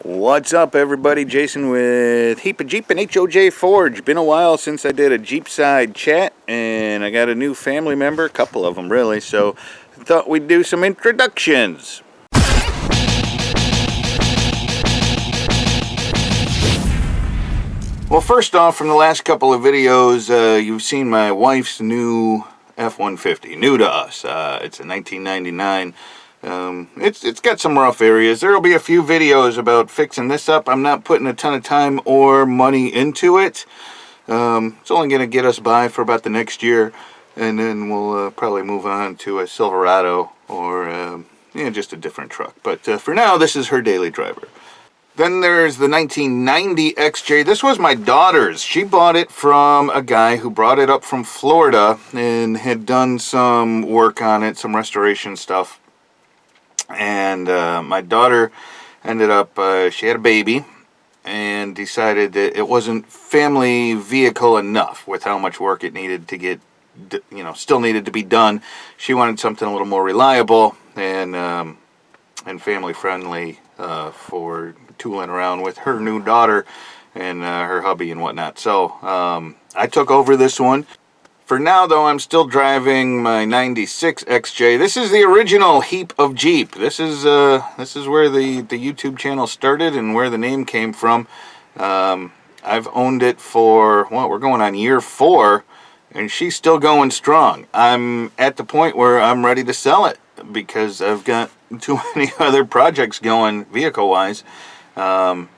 What's up, everybody? Jason with Heap of Jeep and HOJ Forge. Been a while since I did a Jeepside chat, and I got a new family member, a couple of them really, so I thought we'd do some introductions. Well, first off, from the last couple of videos, you've seen my wife's new F-150, new to us. It's a 1999. It's got some rough areas. There will be a few videos about fixing this up. I'm not putting a ton of time or money into it. It's only going to get us by for about the next year, and then we'll probably move on to a Silverado or just a different truck. But for now, this is her daily driver. Then there's the 1990 XJ. This was my daughter's. She bought it from a guy who brought it up from Florida and had done some work on it, some restoration stuff. And my daughter ended up, she had a baby and decided that it wasn't family vehicle enough with how much work it needed to get, still needed to be done. She wanted something a little more reliable and family friendly for tooling around with her new daughter and her hubby and whatnot. So I took over this one. For now, though, I'm still driving my 96 XJ. This is the original Heap of Jeep. This is where the YouTube channel started and where the name came from. I've owned it for, well, we're going on year 4, and she's still going strong. I'm at the point where I'm ready to sell it because I've got too many other projects going vehicle-wise. And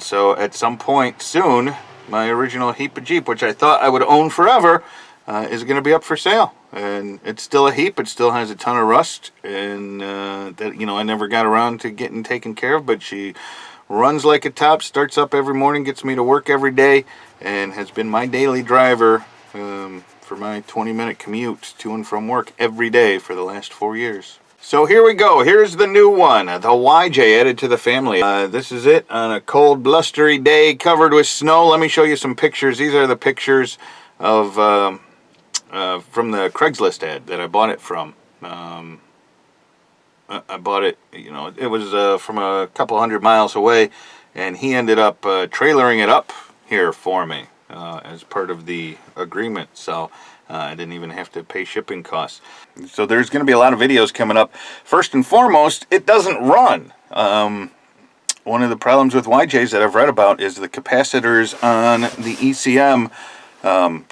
so at some point soon, my original Heap of Jeep, which I thought I would own forever, is going to be up for sale. And it's still a Heap. It still has a ton of rust, and that I never got around to getting taken care of. But she runs like a top, starts up every morning, gets me to work every day, and has been my daily driver for my 20-minute commute to and from work every day for the last 4 years. So here we go. Here's the new one, the YJ added to the family. This is it on a cold, blustery day covered with snow. Let me show you some pictures. These are the pictures of from the Craigslist ad that I bought it from. I bought it, it was from a couple hundred miles away, and he ended up trailering it up here for me as part of the agreement. So I didn't even have to pay shipping costs. So there's going to be a lot of videos coming up. First and foremost, it doesn't run. One of the problems with YJs that I've read about is the capacitors on the ECM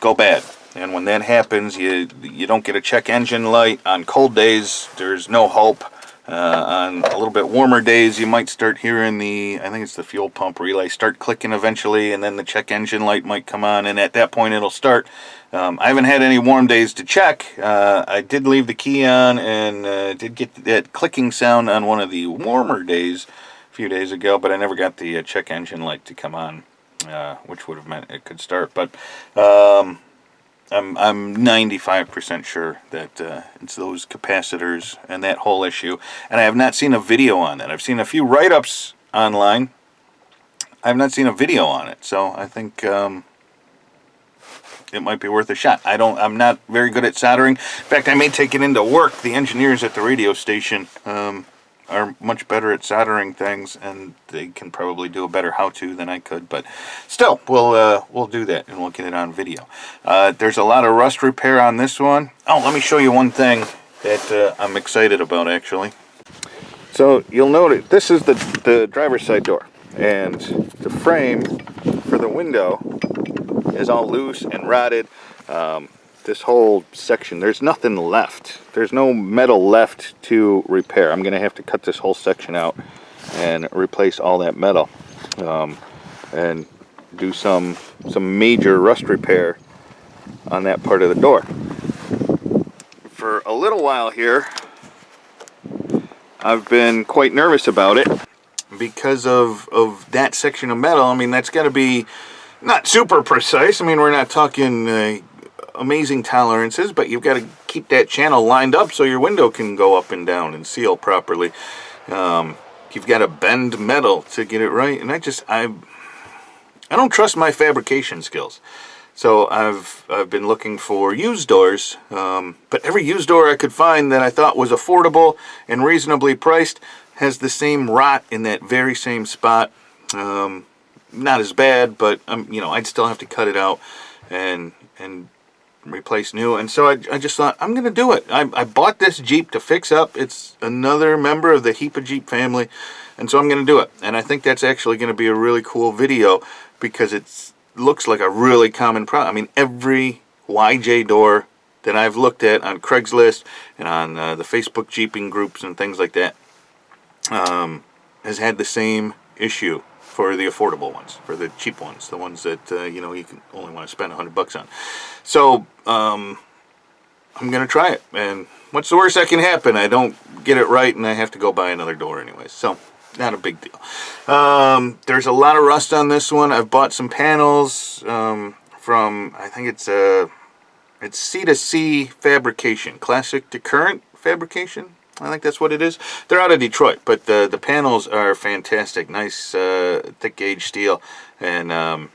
go bad. And when that happens, you don't get a check engine light. On cold days, there's no hope. On a little bit warmer days, you might start hearing I think it's the fuel pump relay, start clicking eventually, and then the check engine light might come on, and at that point it'll start. I haven't had any warm days to check. I did leave the key on and did get that clicking sound on one of the warmer days a few days ago, but I never got the check engine light to come on, which would have meant it could start. But I'm 95% sure that it's those capacitors and that whole issue. And I have not seen a video on that. I've seen a few write-ups online. I have not seen a video on it. So I think it might be worth a shot. I'm not very good at soldering. In fact, I may take it into work. The engineers at the radio station are much better at soldering things, and they can probably do a better how-to than I could. But still, we'll do that, and we'll get it on video. There's a lot of rust repair on this one. Oh, let me show you one thing that I'm excited about, actually. So you'll notice this is the driver's side door, and the frame for the window is all loose and rotted. This whole section, there's nothing left. There's no metal left to repair. I'm going to have to cut this whole section out and replace all that metal and do some major rust repair on that part of the door. For a little while here, I've been quite nervous about it because of that section of metal. I mean, that's got to be not super precise. I mean, we're not talking amazing tolerances, but you've got to keep that channel lined up so your window can go up and down and seal properly. You've got to bend metal to get it right, and I don't trust my fabrication skills. So I've been looking for used doors, but every used door I could find that I thought was affordable and reasonably priced has the same rot in that very same spot. Not as bad, but you know, I'd still have to cut it out and replace new. And so I just thought, I'm gonna do it. I bought this Jeep to fix up. It's another member of the Heap of Jeep family, and so I'm gonna do it. And I think that's actually gonna be a really cool video because it looks like a really common problem. I mean, every YJ door that I've looked at on Craigslist and on the Facebook Jeeping groups and things like that has had the same issue for the affordable ones, for the cheap ones, the ones that you know, you can only want to spend $100 on. So I'm gonna try it, and what's the worst that can happen? I don't get it right, and I have to go buy another door anyways. So not a big deal. There's a lot of rust on this one. I've bought some panels from, I think it's C2C Fabrication, Classic to Current Fabrication. I think that's what it is. They're out of Detroit, but the panels are fantastic. Nice thick gauge steel. And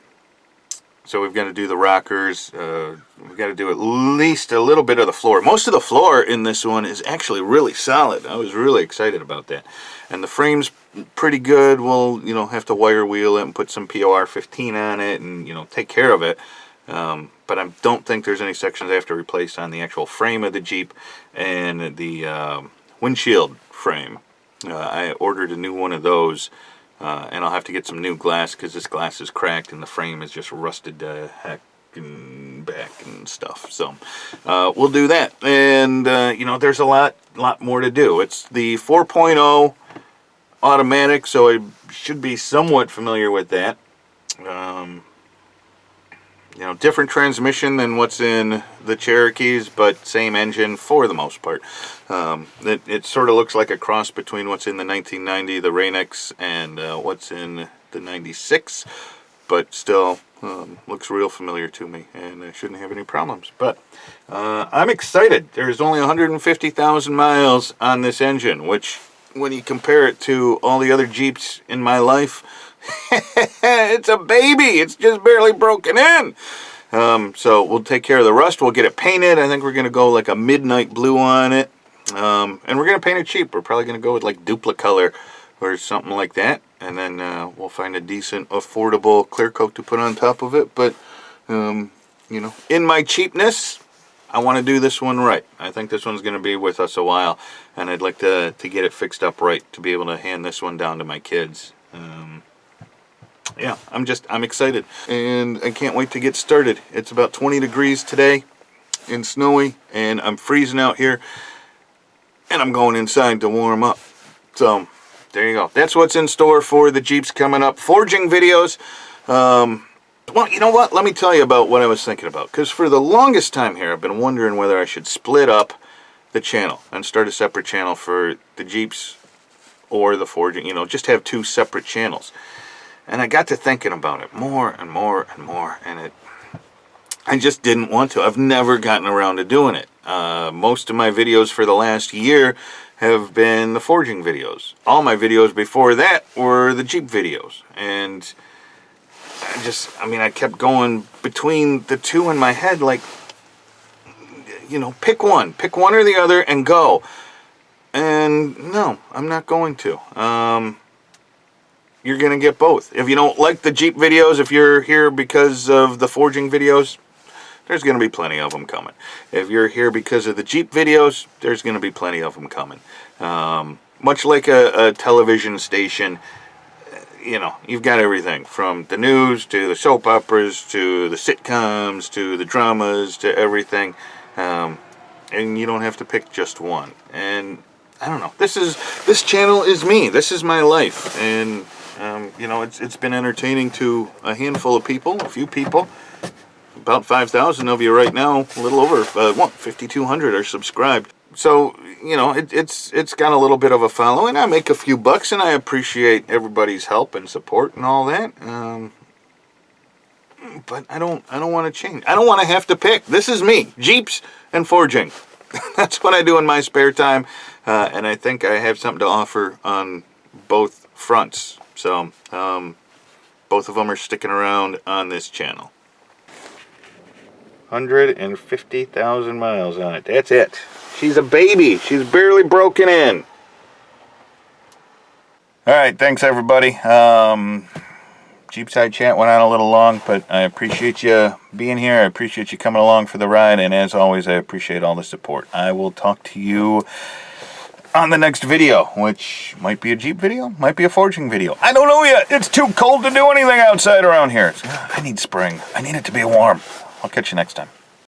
so we've got to do the rockers. We've got to do at least a little bit of the floor. Most of the floor in this one is actually really solid. I was really excited about that. And the frame's pretty good. We'll, you know, have to wire wheel it and put some POR 15 on it and, you know, take care of it. But I don't think there's any sections I have to replace on the actual frame of the Jeep and the windshield frame. I ordered a new one of those, and I'll have to get some new glass because this glass is cracked and the frame is just rusted to heck and back and stuff. So we'll do that. And you know, there's a lot more to do. It's the 4.0 automatic, so I should be somewhat familiar with that. You know, different transmission than what's in the Cherokees, but same engine for the most part. It sort of looks like a cross between what's in the 1990, the Rain-X, and what's in the 96, but still looks real familiar to me, and I shouldn't have any problems. But I'm excited. There's only 150,000 miles on this engine, which, when you compare it to all the other Jeeps in my life, it's a baby. It's just barely broken in. So we'll take care of the rust. We'll get it painted. I think we're going to go like a midnight blue on it. And we're going to paint it cheap. We're probably going to go with like Duplicolor or something like that. And then we'll find a decent, affordable clear coat to put on top of it. But, you know, in my cheapness, I want to do this one right. I think this one's going to be with us a while. And I'd like to get it fixed up right to be able to hand this one down to my kids. Yeah, I'm excited, and I can't wait to get started. It's about 20 degrees today and snowy, and I'm freezing out here, and I'm going inside to warm up. So there you go. That's what's in store for the Jeeps coming up. Forging videos. Well, you know what? Let me tell you about what I was thinking about, because for the longest time here, I've been wondering whether I should split up the channel and start a separate channel for the Jeeps or the forging, you know, just have two separate channels. And I got to thinking about it more and more and more, and I just didn't want to. I've never gotten around to doing it. Most of my videos for the last year have been the forging videos. All my videos before that were the Jeep videos. And I mean, I kept going between the two in my head, like, you know, pick one or the other and go. And no, I'm not going to. You're going to get both. If you don't like the Jeep videos, if you're here because of the forging videos, there's going to be plenty of them coming. If you're here because of the Jeep videos, there's going to be plenty of them coming. Much like a television station, you know, you've got everything from the news to the soap operas to the sitcoms to the dramas to everything. And you don't have to pick just one. And I don't know. This channel is me. This is my life. And you know, it's been entertaining to a handful of people, a few people. About 5,000 of you right now, a little over 5,200 are subscribed. So, you know, it's got a little bit of a following. I make a few bucks, and I appreciate everybody's help and support and all that. But I don't want to change. I don't want to have to pick. This is me, Jeeps and forging. That's what I do in my spare time, and I think I have something to offer on both fronts. So, both of them are sticking around on this channel. 150,000 miles on it. That's it. She's a baby. She's barely broken in. All right, thanks everybody. Jeepside chat went on a little long, but I appreciate you being here. I appreciate you coming along for the ride, and as always, I appreciate all the support. I will talk to you on the next video, which might be a Jeep video, might be a forging video. I don't know yet. It's too cold to do anything outside around here. I need spring. I need it to be warm. I'll catch you next time.